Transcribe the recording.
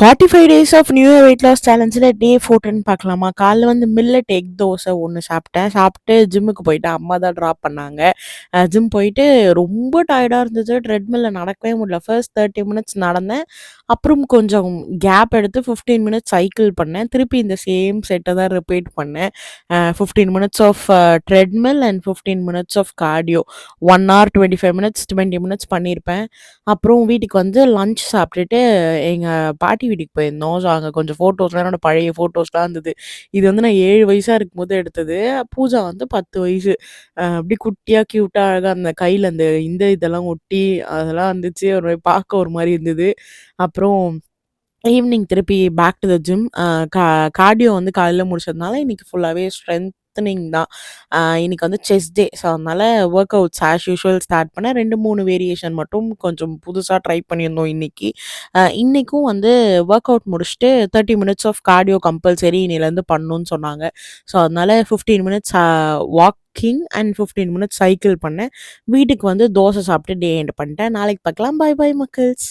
45 days of new year weight loss சேலஞ்சில் day 14 பார்க்கலாமா? காலைல வந்து மில்லட் எக் தோசை ஒன்று சாப்பிட்டேன். சாப்பிட்டு ஜிம்முக்கு போயிட்டேன். அம்மா தான் ட்ராப் பண்ணாங்க. ஜிம் போயிட்டு ரொம்ப டயர்டாக இருந்தது. ட்ரெட்மில்ல நடக்கவே முடியல. ஃபர்ஸ்ட் 30 மினிட்ஸ் நடந்தேன். அப்புறம் கொஞ்சம் கேப் எடுத்து 15 மினிட்ஸ் சைக்கிள் பண்ணேன். திருப்பி இந்த சேம் செட்டை தான் ரிப்பீட் பண்ணேன். 15 minutes of treadmill and 15 minutes of cardio. 1 hour 25 minutes 20 minutes பண்ணியிருப்பேன். அப்புறம் வீட்டுக்கு வந்து லஞ்ச் சாப்பிட்டுட்டு எங்கள் பாட்டி வீட்டுக்கு போயிருந்தோம். ஸோ அங்கே கொஞ்சம் ஃபோட்டோஸ்லாம் என்னோட பழைய ஃபோட்டோஸ்லாம் இருந்தது. இது வந்து நான் 7 வயசா இருக்கும்போது எடுத்தது. பூஜா வந்து 10 வயசு. அப்படியே குட்டியா, கியூட்டா, அழகா அந்த கையில அந்த இதெல்லாம் ஒட்டி அதெல்லாம் இருந்துச்சு. ஒரு மாரி பார்க்க ஒரு மாரி இருந்தது. அப்புறம் ஈவினிங் திருப்பி back to the gym. Cardio வந்து காலையில முடிச்சதுனால இன்னைக்கு ஃபுல்லாவே ஸ்ட்ரென்த்தனிங் தான். இன்னைக்கு வந்து செஸ்ட் டே. ஸோ அதனால workouts as usual start பண்ணேன். 2, 3 வேரியேஷன் மட்டும் கொஞ்சம் புதுசா ட்ரை பண்ணியிருந்தோம் இன்னைக்கு. இன்னைக்கும் வந்து ஒர்க் அவுட் முடிச்சுட்டு 30 மினிட்ஸ் ஆஃப் கார்டியோ கம்பல்சரி இன்னையிலேருந்து பண்ணணும்னு சொன்னாங்க. ஸோ அதனால 15 minutes walking and 15 minutes cycle பண்ணேன். வீட்டுக்கு வந்து தோசை சாப்பிட்டு டே எண்ட் பண்ணிட்டேன். நாளைக்கு பார்க்கலாம். பாய் பாய் மக்கள்ஸ்.